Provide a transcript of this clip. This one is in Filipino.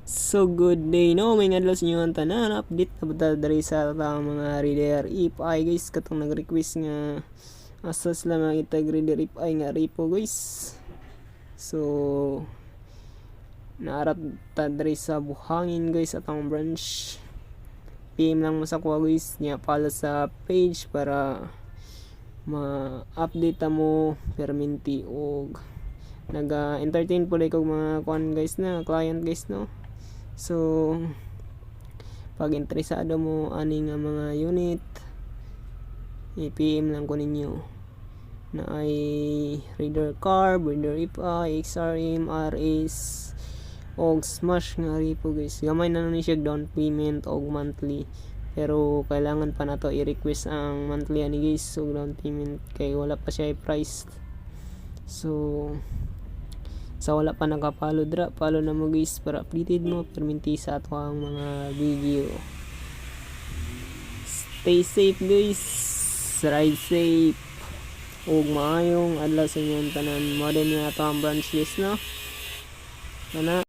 So good day no, may ngadlaw sa inyo ang tanan, update na bata dari sa mga reader if I guys katong nag-request nga asa sila makita reader if I nga repo guys. So naarat ta dari sa buhangin guys atong branch. PM lang mo sa kuha guys nya follow sa page para ma-update mo perminti og naga-entertain po like og mga kuan guys na client guys no. So pag interesado mo ani nga mga unit i-PM lang ko ninyo na ay reader carb, reader IPI, XRM, RS og smash nga repo guys. Gamay na ni siya down payment og monthly pero kailangan pa nato i-request ang monthly ani guys so down payment kay wala pa siya i-price. So sa wala pa nakapalo dra, follow na mo guys para updated mo perminti sa ato ang mga video. Stay safe guys, ride safe ug maayong adlaw sa inyong tanan. Mo din nga ato ang branch list no. Ana